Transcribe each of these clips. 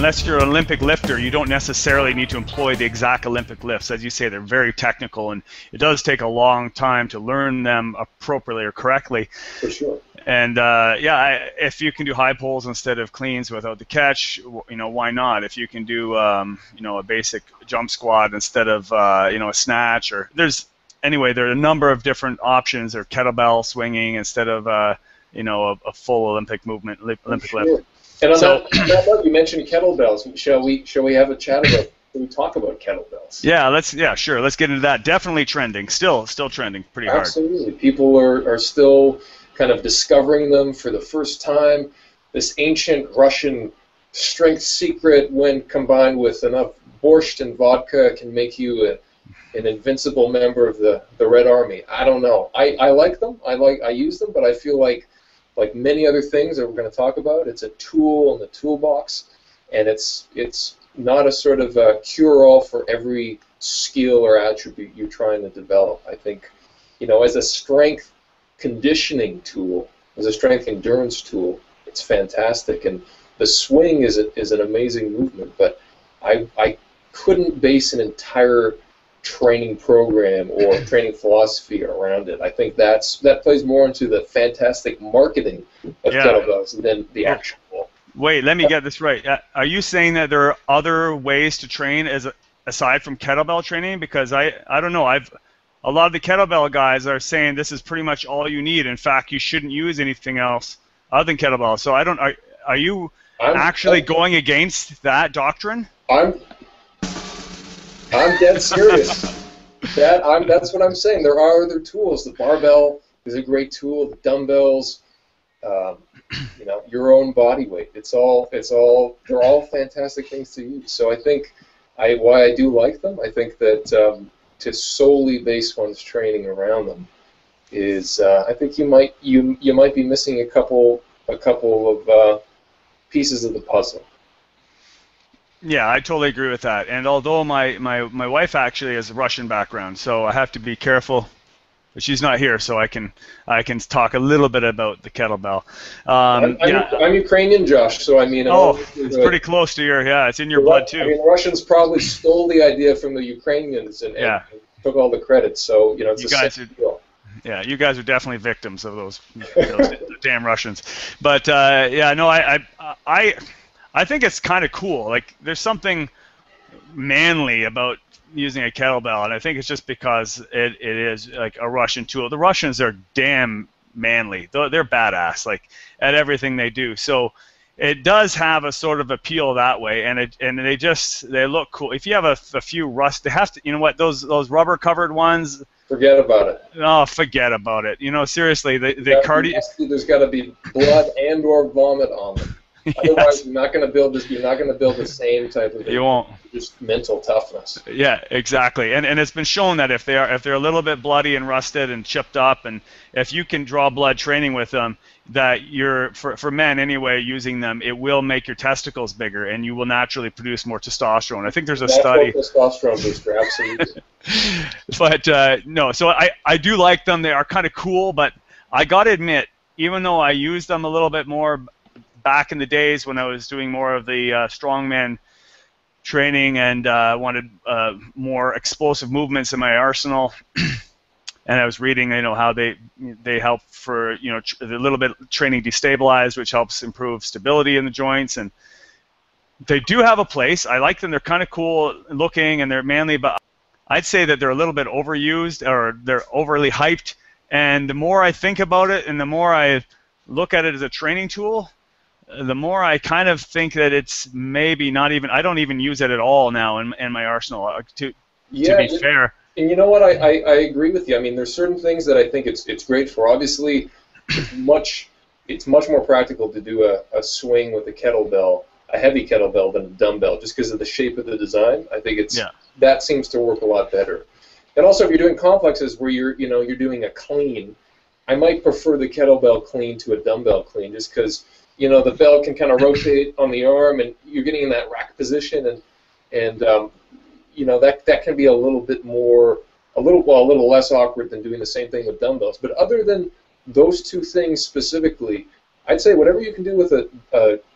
unless you're an Olympic lifter, you don't necessarily need to employ the exact Olympic lifts. As you say, they're very technical, and it does take a long time to learn them appropriately or correctly. For sure. And yeah, if you can do high pulls instead of cleans without the catch, you know, why not? If you can do, you know, a basic jump squat instead of, you know, a snatch, or anyway, there are a number of different options, or kettlebell swinging instead of, you know, a full Olympic movement, Olympic lift. And on that note, you mentioned kettlebells. Shall we have a chat about? Can we talk about kettlebells? Yeah, sure. Let's get into that. Definitely trending. Still trending pretty hard. Absolutely. People are still kind of discovering them for the first time. This ancient Russian strength secret, when combined with enough borscht and vodka, can make you an invincible member of the Red Army. I don't know. I like them. I use them, but I feel like many other things that we're going to talk about, it's a tool in the toolbox, and it's not a sort of a cure-all for every skill or attribute you're trying to develop. I think, you know, as a strength conditioning tool, as a strength endurance tool, it's fantastic. And the swing is an amazing movement, but I couldn't base an entire training program or training philosophy around it. I think that plays more into the fantastic marketing of kettlebells than the actual. Wait, let me get this right. Are you saying that there are other ways to train aside from kettlebell training? Because I don't know. A lot of the kettlebell guys are saying this is pretty much all you need. In fact, you shouldn't use anything else other than kettlebell. So I don't. Are you actually going against that doctrine? I'm dead serious. That's what I'm saying. There are other tools. The barbell is a great tool. The dumbbells, you know, your own body weight. They're all fantastic things to use. So I think why I do like them. I think that to solely base one's training around them is I think you might be missing a couple of pieces of the puzzle. Yeah, I totally agree with that. And although my wife actually has a Russian background, so I have to be careful. But she's not here, so I can talk a little bit about the kettlebell. I'm Ukrainian, Josh. So I mean, it's pretty close to it's in your blood too. I mean, the Russians probably stole the idea from the Ukrainians and took all the credit. So you know, it's yeah, you guys are definitely victims of those damn Russians. But I think it's kind of cool. Like, there's something manly about using a kettlebell, and I think it's just because it is like a Russian tool. The Russians are damn manly. They're badass, like, at everything they do. So it does have a sort of appeal that way, and they look cool. If you have a few rust, they have to. You know what? Those rubber covered ones. Forget about it. Oh, forget about it. You know, seriously, there's got to be blood and/or vomit on them. Otherwise, you're not going to build this. You're not going to build the same type of. You won't. Just mental toughness. Yeah, exactly. And it's been shown that if they're a little bit bloody and rusted and chipped up, and if you can draw blood training with them, that for men anyway, using them, it will make your testicles bigger, and you will naturally produce more testosterone. I think there's a study. Testosterone booster, absolutely. But no, so I do like them. They are kind of cool, but I got to admit, even though I used them a little bit more back in the days when I was doing more of the strongman training and wanted more explosive movements in my arsenal, and I was reading, you know, how they help for, you know, a little bit training destabilized, which helps improve stability in the joints, and they do have a place. I like them. They're kind of cool looking and they're manly, but I'd say that they're a little bit overused, or they're overly hyped. And the more I think about it, and the more I look at it as a training tool, the more I kind of think that it's maybe not even. I don't even use it at all now in my arsenal. To be fair. And you know what? I agree with you. I mean, there's certain things that I think it's great for. Obviously, it's much more practical to do a swing with a kettlebell, a heavy kettlebell, than a dumbbell, just because of the shape of the design. I think that seems to work a lot better. And also, if you're doing complexes where you're doing a clean, I might prefer the kettlebell clean to a dumbbell clean, just because, you know, the bell can kind of rotate on the arm, and you're getting in that rack position, and you know, that can be a little less awkward than doing the same thing with dumbbells. But other than those two things specifically, I'd say whatever you can do with a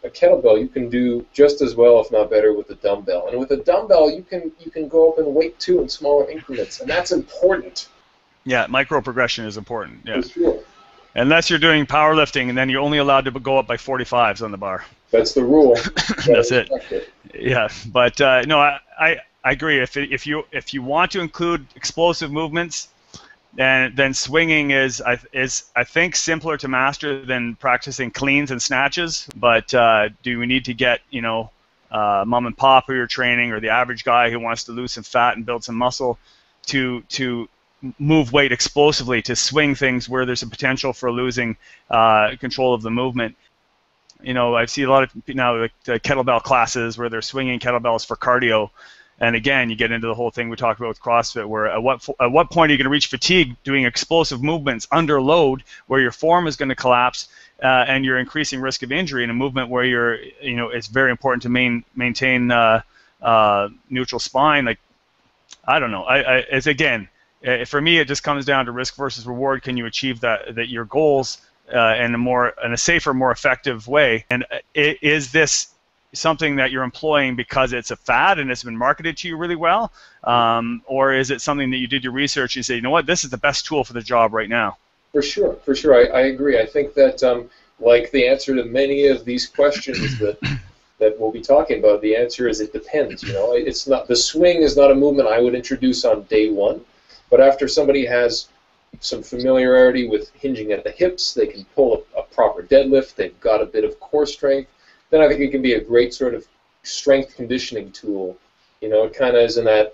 kettlebell, you can do just as well, if not better, with a dumbbell. And with a dumbbell, you can go up in weight too in smaller increments, and that's important. Yeah, micro progression is important. Yeah. For sure. Unless you're doing powerlifting, and then you're only allowed to go up by 45s on the bar. That's the rule. That's it. Yeah, but no, I agree. If you want to include explosive movements, then swinging is I think simpler to master than practicing cleans and snatches. But do we need to get mom and pop who you're training, or the average guy who wants to lose some fat and build some muscle to move weight explosively, to swing things where there's a potential for losing control of the movement? I see a lot of now the kettlebell classes where they're swinging kettlebells for cardio. And again, you get into the whole thing we talked about with CrossFit, where at what point are you going to reach fatigue doing explosive movements under load, where your form is going to collapse and you're increasing risk of injury in a movement where it's very important to maintain neutral spine. Like, I don't know. For me, it just comes down to risk versus reward. Can you achieve that your goals in a safer, more effective way? And is this something that you're employing because it's a fad and it's been marketed to you really well, or is it something that you did your research and you say, you know what, this is the best tool for the job right now? For sure. I agree. I think that like the answer to many of these questions that we'll be talking about, the answer is it depends. It's not, the swing is not a movement I would introduce on day one, but after somebody has some familiarity with hinging at the hips, they can pull a proper deadlift, they've got a bit of core strength, then I think it can be a great sort of strength conditioning tool. It kind of is in that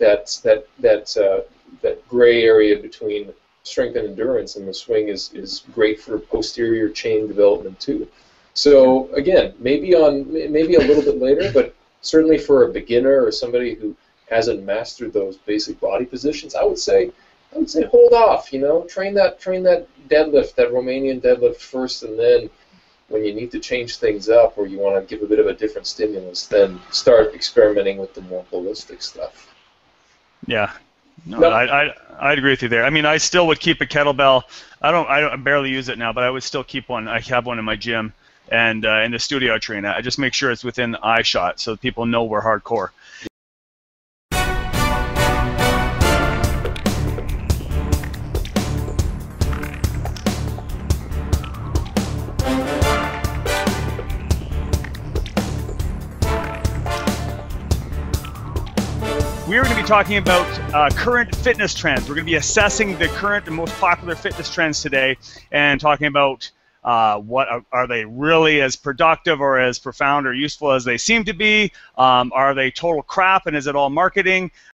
gray area between strength and endurance, and the swing is great for posterior chain development too. So again, maybe a little bit later, but certainly for a beginner or somebody who hasn't mastered those basic body positions, I would say hold off. Train that deadlift, that Romanian deadlift first, and then when you need to change things up or you want to give a bit of a different stimulus, then start experimenting with the more holistic stuff. Yeah, I'd agree with you there. I mean, I still would keep a kettlebell. I barely use it now, but I would still keep one. I have one in my gym and in the studio I train at. I just make sure it's within eye shot so people know we're hardcore. We're going to be talking about current fitness trends. We're going to be assessing the current and most popular fitness trends today and talking about what are they really as productive or as profound or useful as they seem to be? Are they total crap and is it all marketing?